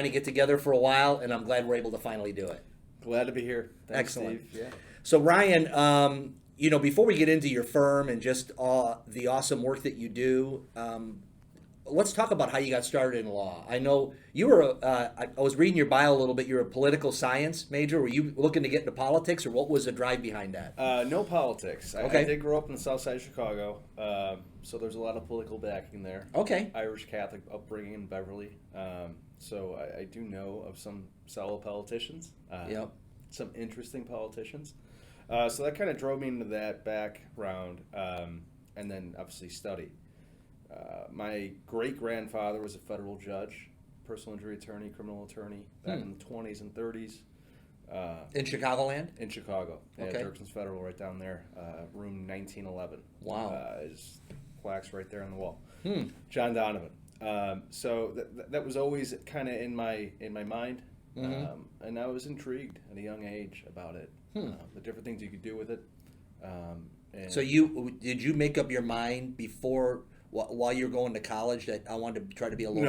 to get together for a while, and I'm glad we're able to finally do it. Glad to be here. Thanks, Excellent. Steve. Yeah. So Ryan, before we get into your firm and just the awesome work that you do, let's talk about how you got started in law. I know you were, I was reading your bio a little bit, you're a political science major. Were you looking to get into politics, or what was the drive behind that? No politics. Okay. I did grow up in the south side of Chicago, so there's a lot of political backing there. Okay. Irish Catholic upbringing in Beverly. So I do know of some solid politicians. Yep. Some interesting politicians. So that kind of drove me into that background, and then obviously study. My great-grandfather was a federal judge, personal injury attorney, criminal attorney back in the 20s and 30s. In Chicagoland? In Chicago. Yeah, Okay. Dirkson's Federal right down there, room 1911. Wow. His plaque's right there on the wall. John Donovan. So that was always kind of in my mind, and I was intrigued at a young age about it, the different things you could do with it. And So did you make up your mind before, while you were going to college, that I wanted to try to be a lawyer?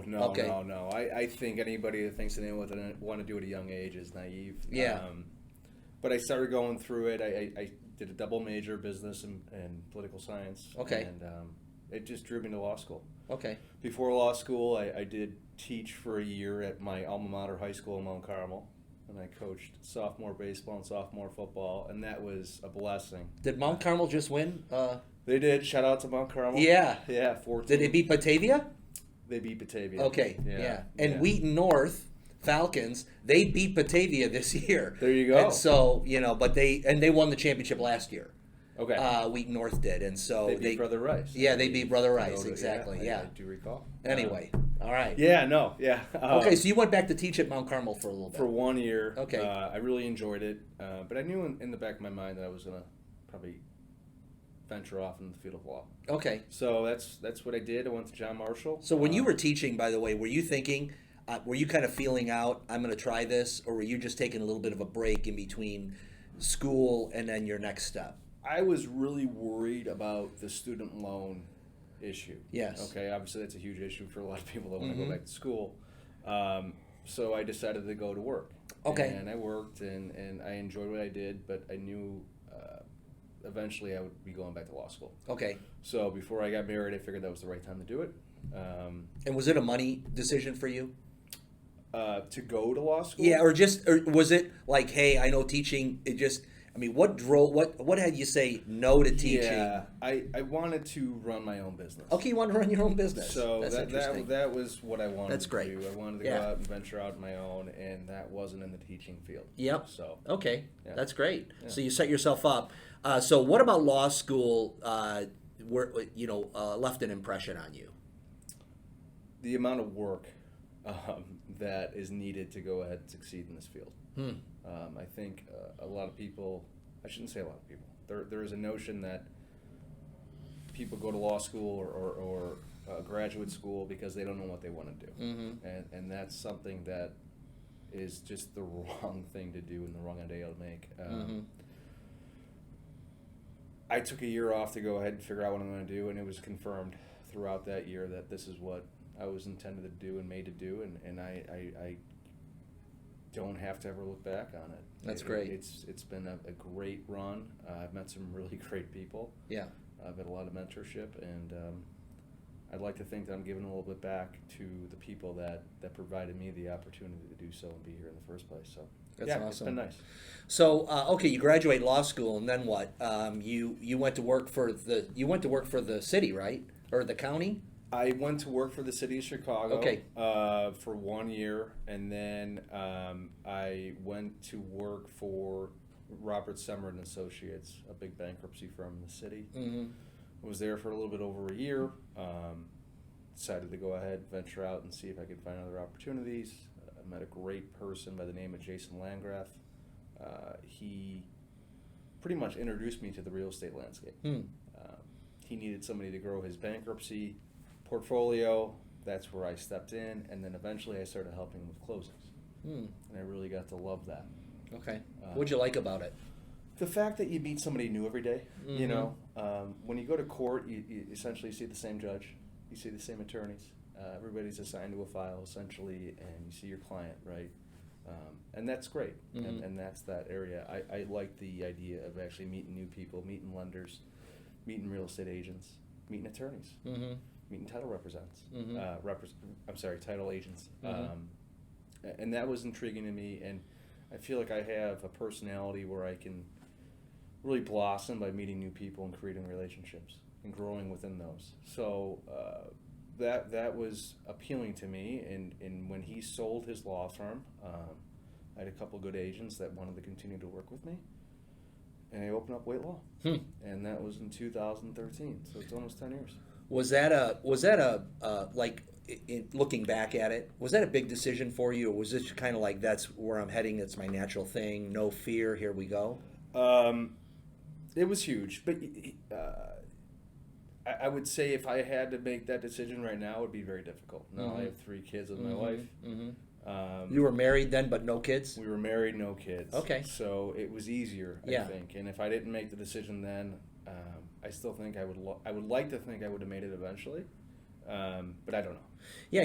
No. I think anybody that thinks they want to do it at a young age is naive. Yeah. But I started going through it. I did a double major, business and political science. Okay. And it just drew me to law school. Okay. Before law school, I did teach for a year at my alma mater high school in Mount Carmel. And I coached sophomore baseball and sophomore football, and that was a blessing. Did Mount Carmel just win? They did. Shout out to Mount Carmel. Yeah. Yeah, 14. Did they beat Batavia? They beat Batavia. Okay, yeah. And yeah. Wheaton North Falcons, they beat Batavia this year. There you go. And so, but they won the championship last year. Okay. Wheaton North did, and so they beat Brother Rice. Yeah, they beat Brother Rice, exactly. Yeah. I do recall. Anyway, all right. Yeah, no, yeah. Okay, so you went back to teach at Mount Carmel for a little bit. For 1 year. Okay. I really enjoyed it, but I knew in the back of my mind that I was gonna probably venture off in the field of law. Okay. So that's what I did. I went to John Marshall. So when you were teaching, by the way, were you thinking, were you kind of feeling out, I'm going to try this, or were you just taking a little bit of a break in between school and then your next step? I was really worried about the student loan issue. Yes. Okay, obviously that's a huge issue for a lot of people that want to go back to school. So I decided to go to work. Okay. And I worked, and I enjoyed what I did, but I knew eventually I would be going back to law school. Okay. So before I got married, I figured that was the right time to do it. And was it a money decision for you? To go to law school? Yeah, or was it like, hey, I know teaching, what had you say no to teaching? Yeah, I wanted to run my own business. Okay, you wanted to run your own business. So That's interesting. that was what I wanted That's great. to do. I wanted to go out and venture out on my own, and that wasn't in the teaching field. Yep. So okay, yeah. That's great. Yeah. So you set yourself up. So what about law school? Left an impression on you? The amount of work that is needed to go ahead and succeed in this field. I think a lot of people, I shouldn't say a lot of people, there is a notion that people go to law school or graduate school because they don't know what they want to do. And that's something that is just the wrong thing to do and the wrong idea to make. I took a year off to go ahead and figure out what I'm going to do, and it was confirmed throughout that year that this is what I was intended to do and made to do, and I don't have to ever look back on it. That's great. It's been a great run. I've met some really great people. Yeah. I've had a lot of mentorship, and I'd like to think that I'm giving a little bit back to the people that provided me the opportunity to do so and be here in the first place. So That's yeah, awesome. It's been nice. So you graduate law school, and then what? You went to work for the city, right, or the county? I went to work for the city of Chicago. Okay. For 1 year, and then I went to work for Robert Semmer and Associates, a big bankruptcy firm in the city. Was there for a little bit over a year. Decided to go ahead, venture out, and see if I could find other opportunities. I met a great person by the name of Jason Landgraf. He pretty much introduced me to the real estate landscape. He needed somebody to grow his bankruptcy portfolio. That's where I stepped in, and then eventually I started helping him with closings. And I really got to love that. Okay. What'd you like about it? The fact that you meet somebody new every day. You know, when you go to court, you essentially see the same judge, you see the same attorneys, Everybody's assigned to a file essentially, and you see your client, right? And that's great, and that's that area. I like the idea of actually meeting new people, meeting lenders, meeting real estate agents, meeting attorneys, meeting title representants. Title agents. And that was intriguing to me, and I feel like I have a personality where I can really blossom by meeting new people and creating relationships and growing within those. So that was appealing to me. And when he sold his law firm, I had a couple good agents that wanted to continue to work with me, and I opened up Waite Law, and that was in 2013. So it's almost 10 years. Was that a like, looking back at it, was that a big decision for you, or was this kind of like, that's where I'm heading, it's my natural thing, no fear, here we go? It was huge, but I would say if I had to make that decision right now, it would be very difficult. Now I have 3 kids with my wife. You were married then, but no kids? We were married, no kids. Okay. So it was easier, I think. And if I didn't make the decision then, I still think I would like to think I would have made it eventually, but I don't know. Yeah,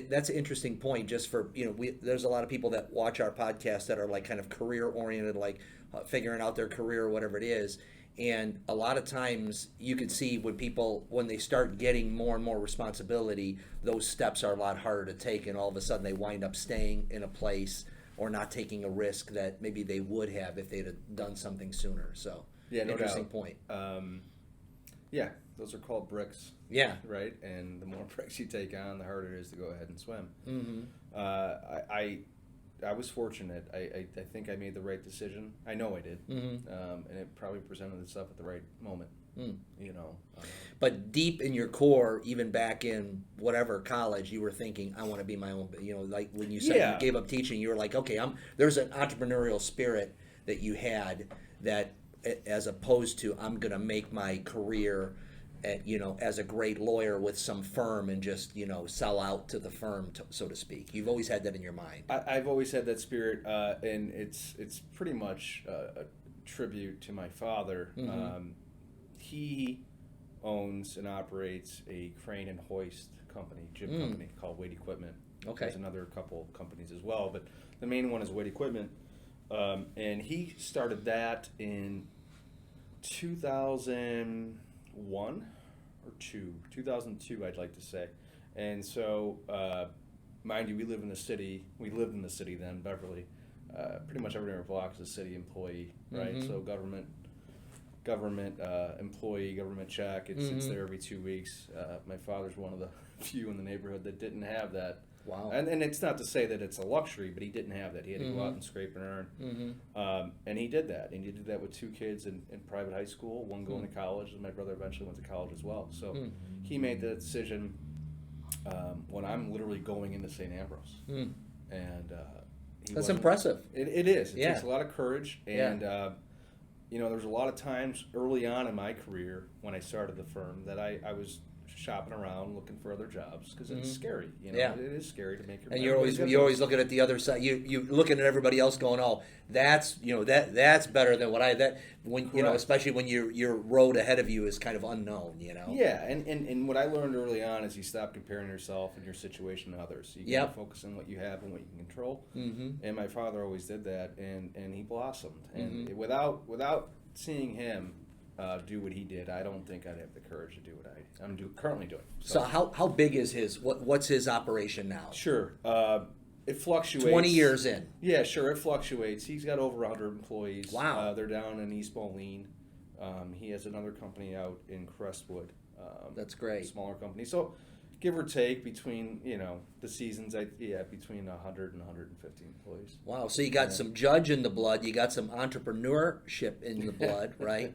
that's an interesting point. Just for, there's a lot of people that watch our podcast that are like kind of career oriented, like figuring out their career or whatever it is. And a lot of times you can see when they start getting more and more responsibility, those steps are a lot harder to take, and all of a sudden they wind up staying in a place or not taking a risk that maybe they would have if they'd have done something sooner. So yeah, no interesting doubt. point. Yeah, those are called bricks. Yeah. Right? And the more bricks you take on, the harder it is to go ahead and swim. I was fortunate. I think I made the right decision. I know I did. And it probably presented itself at the right moment. But deep in your core, even back in whatever college, you were thinking, I want to be my own, like when you said you gave up teaching, you were like, okay, there's an entrepreneurial spirit that you had, that as opposed to I'm going to make my career as a great lawyer with some firm and just, sell out to the firm, so to speak. You've always had that in your mind. I've always had that spirit, and it's pretty much a tribute to my father. He owns and operates a crane and hoist company, gym company called Waite Equipment. Okay. There's another couple companies as well, but the main one is Waite Equipment. And he started that in 2001 or 2002, I'd like to say. And so, mind you, we lived in the city then, Beverly. Pretty much everyone in our block is a city employee, right? So government employee, government check. It's there every 2 weeks. My father's one of the few in the neighborhood that didn't have that. Wow. And it's not to say that it's a luxury, but he didn't have that. He had to go out and scrape and earn. And he did that. And he did that with 2 kids in private high school, one going to college, and my brother eventually went to college as well. So he made the decision when I'm literally going into St. Ambrose. And that's impressive. It is. It takes a lot of courage. And, there was a lot of times early on in my career when I started the firm that I was shopping around looking for other jobs because it's scary. It is scary to make your. And you're always looking at the other side. You looking at everybody else going, oh, that's that's better than what especially when your road ahead of you is kind of unknown. Yeah, and what I learned early on is you stop comparing yourself and your situation to others. You got to focus on what you have and what you can control. And my father always did that, and he blossomed. And without seeing him do what he did, I don't think I'd have the courage to do what I'm currently doing. So how big is what's his operation now? Sure. It fluctuates. 20 years in. Yeah, sure, it fluctuates. He's got over 100 employees. Wow. They're down in East Moline. He has another company out in Crestwood. That's great. Smaller company. So give or take between, the seasons, between 100 and 150 employees. Wow. So you got some judge in the blood, you got some entrepreneurship in the blood, right?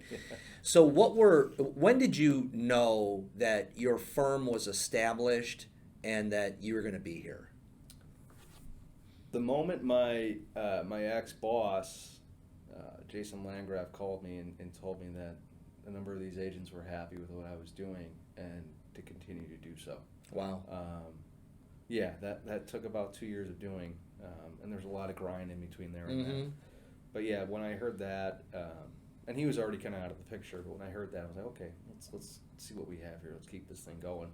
So when did you know that your firm was established and that you were going to be here? The moment my ex-boss, Jason Landgraf, called me and told me that a number of these agents were happy with what I was doing and to continue to do so. Wow. That took about 2 years of doing, and there's a lot of grind in between there and that. But yeah, when I heard that, and he was already kind of out of the picture, but when I heard that, I was like, okay, let's see what we have here. Let's keep this thing going.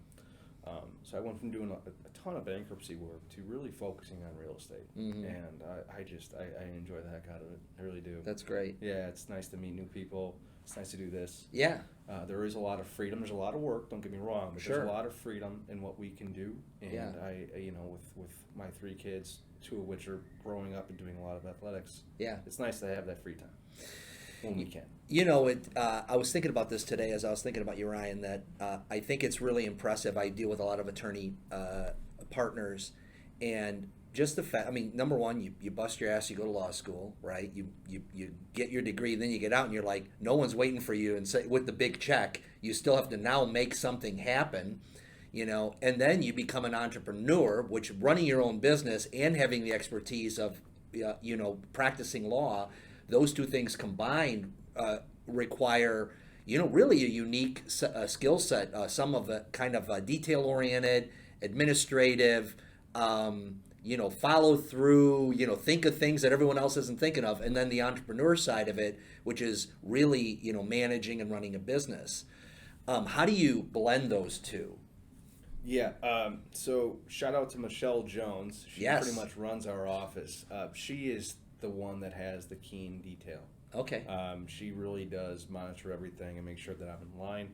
So I went from doing a ton of bankruptcy work to really focusing on real estate, and I enjoy the heck out of it. I really do. That's great. Yeah, it's nice to meet new people. It's nice to do this. Yeah. There is a lot of freedom. There's a lot of work. Don't get me wrong, but Sure. there's a lot of freedom in what we can do. And Yeah. with my 3 kids, 2 of which are growing up and doing a lot of athletics. Yeah. It's nice to have that free time when we can. I was thinking about this today as I was thinking about you, Ryan, that I think it's really impressive. I deal with a lot of attorney partners, and just the fact, I mean, number one, you bust your ass, you go to law school, right? You get your degree, then you get out and you're like, no one's waiting for you, and say, with the big check, you still have to now make something happen, and then you become an entrepreneur, which running your own business and having the expertise of, practicing law, those two things combined require, really a unique skill set. Some of it kind of detail-oriented, administrative, follow through, think of things that everyone else isn't thinking of, and then the entrepreneur side of it, which is really, managing and running a business. How do you blend those two? Yeah, so shout out to Michelle Jones. She Yes. pretty much runs our office. She is the one that has the keen detail. Okay. She really does monitor everything and make sure that I'm in line.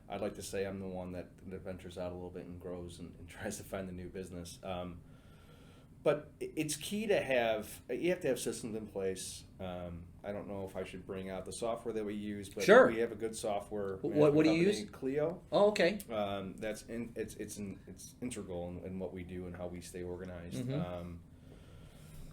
I'd like to say I'm the one that ventures out a little bit and grows and tries to find the new business. But it's key to you have to have systems in place. I don't know if I should bring out the software that we use, but Sure. we have a good software. What do you use? Clio. Oh, okay. It's integral in what we do and how we stay organized. Mm-hmm.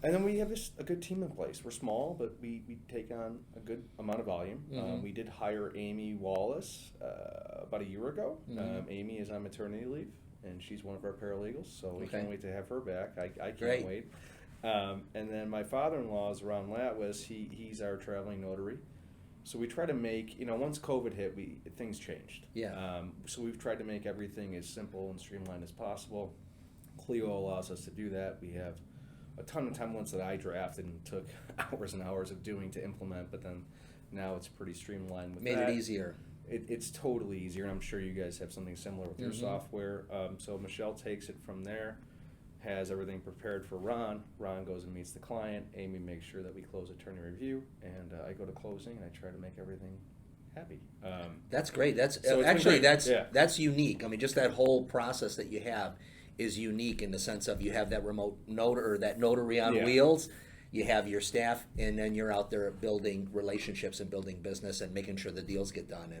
And then we have a good team in place. We're small, but we take on a good amount of volume. Mm-hmm. We did hire Amy Wallace about a year ago. Mm-hmm. Amy is on maternity leave, and she's one of our paralegals, so we Okay. can't wait to have her back. I can't Great. wait. And then my father-in-law is Ron Latwis. He's our traveling notary. So we try to make, once COVID hit, things changed. Yeah. So we've tried to make everything as simple and streamlined as possible. Clio allows us to do that. We have a ton of templates that I drafted and took hours and hours of doing to implement, but then now it's pretty streamlined with Made that. it easier. It's totally easier, and I'm sure you guys have something similar with your Mhm. software. So Michelle takes it from there, has everything prepared for Ron. Ron goes and meets the client. Amy makes sure that we close attorney review, and I go to closing, and I try to make everything happy. That's great. That's So it's been actually great. that's unique. I mean, just that whole process that you have is unique in the sense of you have that remote notary or that notary on Yeah. wheels. You have your staff, and then you're out there building relationships and building business and making sure the deals get done.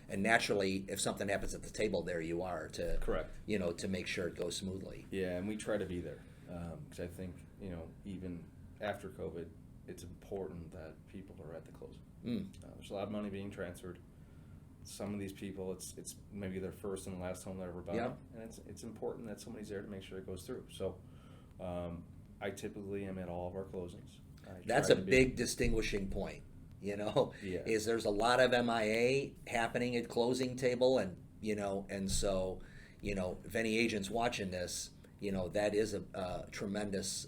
And naturally, if something happens at the table, there you are to Correct. To make sure it goes smoothly. Yeah, and we try to be there because I think even after COVID, it's important that people are at the closing. There's a lot of money being transferred. Some of these people, it's maybe their first and last home they're ever buying, Yep. and it's important that somebody's there to make sure it goes through. So I typically am at all of our closings. That's a big distinguishing point. Yeah. Is there's a lot of MIA happening at closing table, and so if any agents watching this, that is a tremendous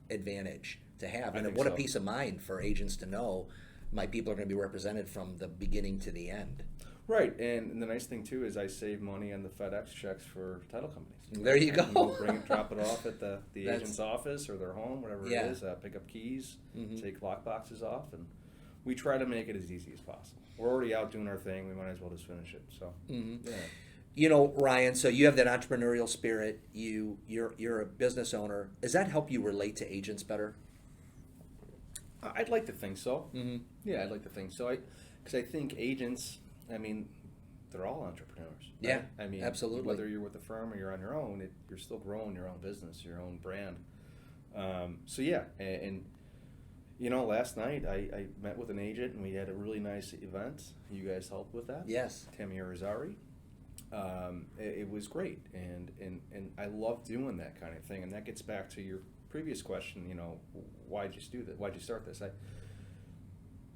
advantage to have, I and think what a so. peace of mind for agents to know my people are going to be represented from the beginning to the end. Right, and the nice thing too is I save money on the FedEx checks for title companies. There you And go. we'll bring it, drop it off at the That's- agent's office or their home, whatever Yeah. it is. Pick up keys, Mhm. take lock boxes off, and we try to make it as easy as possible. We're already out doing our thing. We might as well just finish it. So, Mhm. yeah. Ryan, so you have that entrepreneurial spirit. You're a business owner. Does that help you relate to agents better? I'd like to think so. Mm-hmm. Yeah, I'd like to think so. Because I think agents, they're all entrepreneurs. Right? Yeah, absolutely. Whether you're with a firm or you're on your own, you're still growing your own business, your own brand. So yeah, and last night I met with an agent and we had a really nice event. You guys helped with that. Yes. Tammy Arizari. It was great, and I love doing that kind of thing. And that gets back to your previous question. Why'd you do that? Why'd you start this?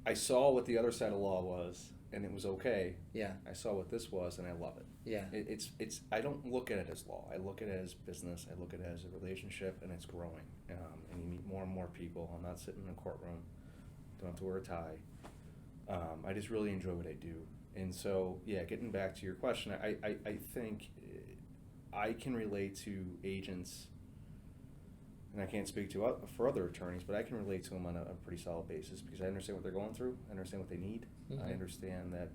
I saw what the other side of law was, and it was okay. Yeah. I saw what this was, and I love it. Yeah. It's. I don't look at it as law. I look at it as business. I look at it as a relationship, and it's growing. And you meet more and more people. I'm not sitting in a courtroom. Don't have to wear a tie. I just really enjoy what I do. And so, yeah, getting back to your question, I think I can relate to agents, and I can't speak to for other attorneys, but I can relate to them on a pretty solid basis because I understand what they're going through. I understand what they need. Mm-hmm. I understand that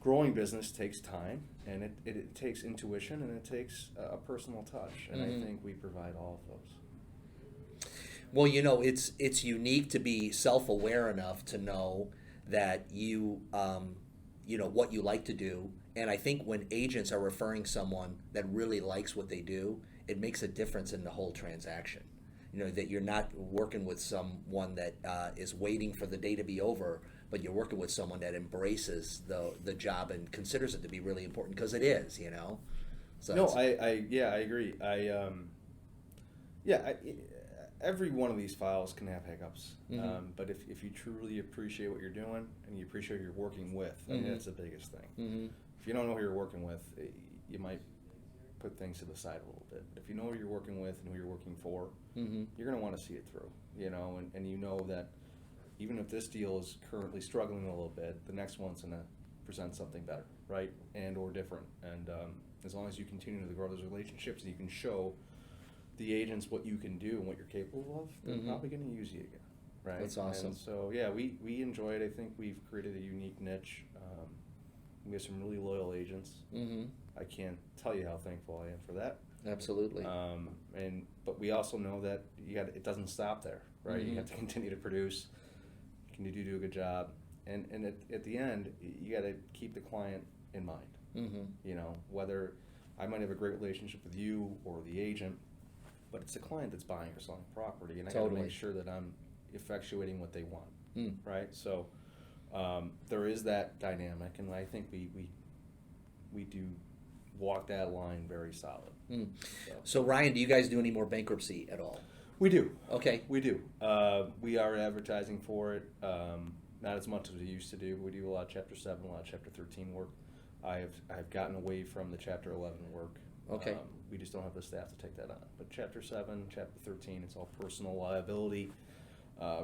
growing business takes time, and it takes intuition, and it takes a personal touch, and Mm-hmm. I think we provide all of those. Well, it's unique to be self-aware enough to know that what you like to do. And I think when agents are referring someone that really likes what they do, it makes a difference in the whole transaction. That you're not working with someone that is waiting for the day to be over, but you're working with someone that embraces the job and considers it to be really important because it is. So No, I agree. Every one of these files can have hiccups, Mm-hmm. but if you truly appreciate what you're doing and you appreciate who you're working with, I mean, Mm-hmm. that's the biggest thing. Mm-hmm. If you don't know who you're working with, you might put things to the side a little bit. But if you know who you're working with and who you're working for, Mm-hmm. you're going to want to see it through, and you know that even if this deal is currently struggling a little bit, the next one's going to present something better, right, and or different. And as long as you continue to grow those relationships and you can show the agents what you can do and what you're capable of, they're Mm-hmm. probably going to use you again, right? That's awesome. And so, yeah, we enjoy it. I think we've created a unique niche. We have some really loyal agents. Mm-hmm. I can't tell you how thankful I am for that. Absolutely. But we also know that it doesn't stop there, right? Mm-hmm. You have to continue to produce, continue to do a good job, and at the end, you got to keep the client in mind. Mm-hmm. Whether I might have a great relationship with you or the agent, but it's the client that's buying or selling property, and I got to Totally. make sure that I'm effectuating what they want, Mm. right? So there is that dynamic, and I think we do walk that line very solid. Mm. So Ryan, do you guys do any more bankruptcy at all? We do. Okay. We do. We are advertising for it, not as much as we used to do. But we do a lot of Chapter 7, a lot of Chapter 13 work. I've gotten away from the Chapter 11 work. Okay. We just don't have the staff to take that on. But Chapter 7, Chapter 13, it's all personal liability,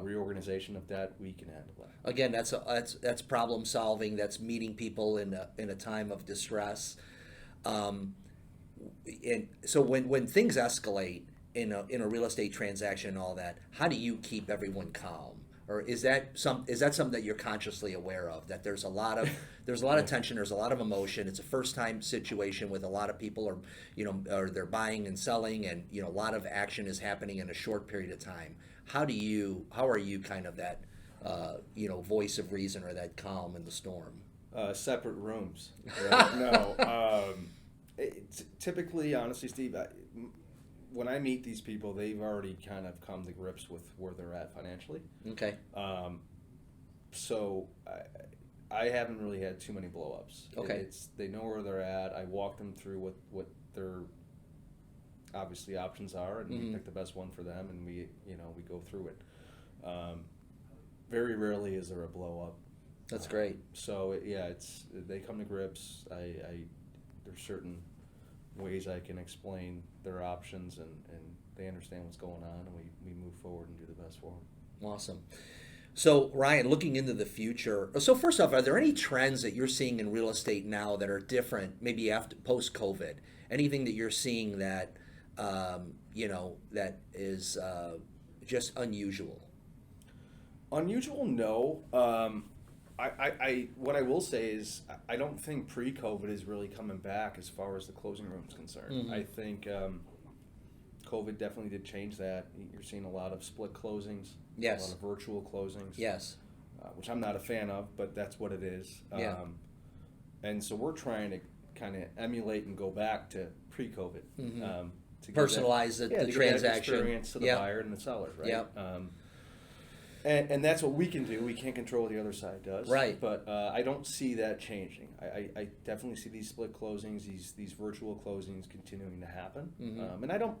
reorganization of debt. We can handle that. Again, that's problem solving. That's meeting people in a time of distress. And so when things escalate in a real estate transaction and all that, how do you keep everyone calm? Or is that something that you're consciously aware of? That there's a lot of tension, there's a lot of emotion. It's a first time situation with a lot of people, or they're buying and selling, and a lot of action is happening in a short period of time. How are you kind of that voice of reason or that calm in the storm? Separate rooms. Right? No. Typically, honestly, Steve, when I meet these people, they've already kind of come to grips with where they're at financially. Okay. So I haven't really had too many blow-ups. Okay. They know where they're at. I walk them through what their obviously options are, and Mm-hmm. we pick the best one for them, and we go through it. Very rarely is there a blow-up. That's great. So they come to grips. There's certain ways I can explain their options, and they understand what's going on, and we move forward and do the best for them. Awesome. So Ryan, looking into the future, so first off, are there any trends that you're seeing in real estate now that are different, maybe after post-COVID? Anything that you're seeing that that is just unusual? Unusual, no. I what I will say is I don't think pre-COVID is really coming back as far as the closing room is concerned. Mm-hmm. I think COVID definitely did change that. You're seeing a lot of split closings, Yes. a lot of virtual closings, Yes. Which I'm not a fan of, but that's what it is. Yeah. And so we're trying to kind of emulate and go back to pre-COVID. Mm-hmm. To give Personalize the to give that transaction. experience to the Yep. buyer and the seller, right? Yep. And that's what we can do. We can't control what the other side does. Right. But I don't see that changing. I definitely see these split closings, these virtual closings continuing to happen. Mm-hmm. And I don't,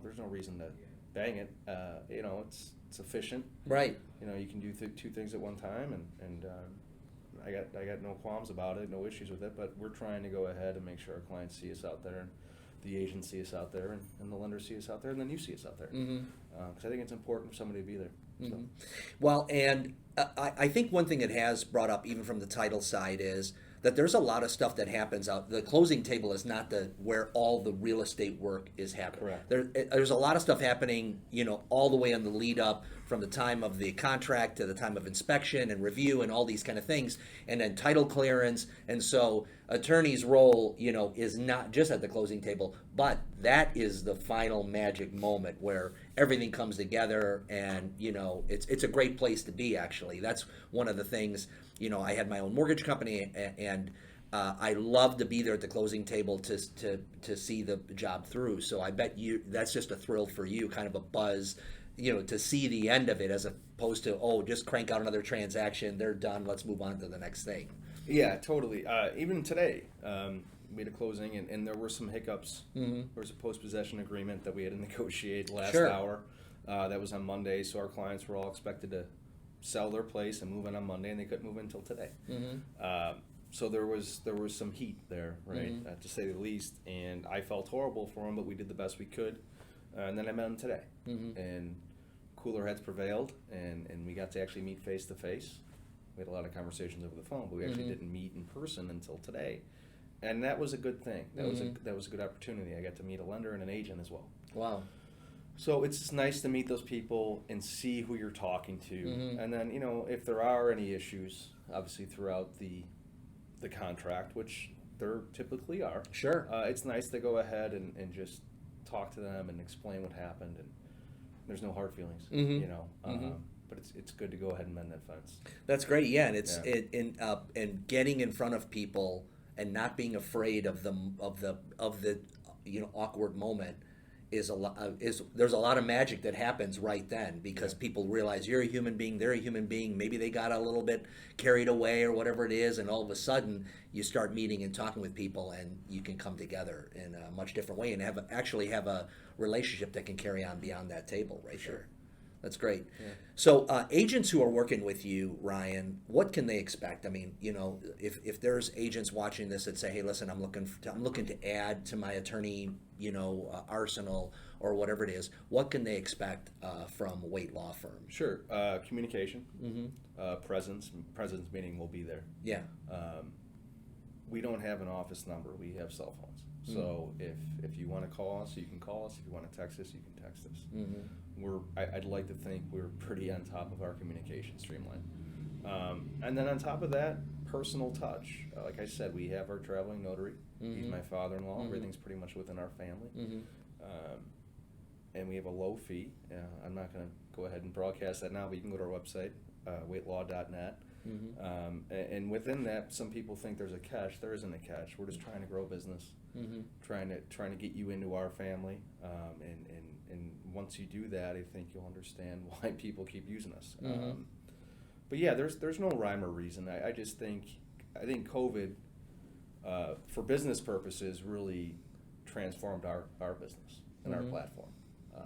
there's no reason to bang it. It's efficient. Right. You can do two things at one time, and I got no qualms about it, no issues with it. But we're trying to go ahead and make sure our clients see us out there, and the agents see us out there, and the lenders see us out there, and then you see us out there. Mm-hmm. Because I think it's important for somebody to be there. So. Mm-hmm. Well, and I think one thing it has brought up, even from the title side, is that there's a lot of stuff that happens out. The closing table is not where all the real estate work is happening. Correct. There's a lot of stuff happening, all the way on the lead up from the time of the contract to the time of inspection and review and all these kind of things, and then title clearance. And so attorney's role, is not just at the closing table, but that is the final magic moment where everything comes together, and it's a great place to be. Actually, that's one of the things. I had my own mortgage company, and I love to be there at the closing table to see the job through. So I bet that's just a thrill for you, kind of a buzz, to see the end of it, as opposed to, just crank out another transaction, they're done, let's move on to the next thing. Yeah, totally. Even today, we had a closing, and there were some hiccups. Mm-hmm. There was a post-possession agreement that we had to negotiate last hour. That was on Monday, so our clients were all expected to sell their place and move in on Monday, and they couldn't move in until today. Mm-hmm. So there was some heat there, right, to say the least. And I felt horrible for them, but we did the best we could. And then I met them today, and cooler heads prevailed, and we got to actually meet face to face. We had a lot of conversations over the phone, but we actually didn't meet in person until today, and that was a good thing. That was a good opportunity. I got to meet a lender and an agent as well. Wow. So it's nice to meet those people and see who you're talking to, and then if there are any issues, obviously throughout the contract, which there typically are. Sure. It's nice to go ahead and just talk to them and explain what happened, and there's no hard feelings, but it's good to go ahead and mend that fence. That's great. Yeah, and it's and getting in front of people and not being afraid of the awkward moment is there's a lot of magic that happens right then, because people realize you're a human being, they're a human being, maybe they got a little bit carried away or whatever it is, and all of a sudden you start meeting and talking with people, and you can come together in a much different way and actually have a relationship that can carry on beyond that table right there. That's great. Yeah. So agents who are working with you, Ryan, what can they expect? I mean, if there's agents watching this that say, "Hey, listen, I'm looking to add to my attorney, arsenal or whatever it is," what can they expect from Waite Law Firm? Sure, communication, presence meaning we'll be there. Yeah. We don't have an office number. We have cell phones. So if you want to call us, you can call us. If you want to text us, you can text us. I'd like to think we're pretty on top of our communication streamline. And then on top of that, personal touch. Like I said, we have our traveling notary. He's my father-in-law. Everything's pretty much within our family. And we have a low fee. I'm not going to go ahead and broadcast that now, but you can go to our website, waitelaw.net. And within that, some people think there's a catch. There isn't a catch. We're just trying to grow business, trying to get you into our family. And once you do that, I think you'll understand why people keep using us. But yeah, there's no rhyme or reason. I just think COVID, for business purposes, really transformed our business and our platform,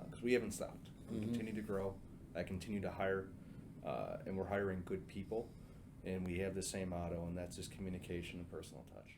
because we haven't stopped. We continue to grow. I continue to hire, and we're hiring good people. And we have the same motto, and that's just communication and personal touch.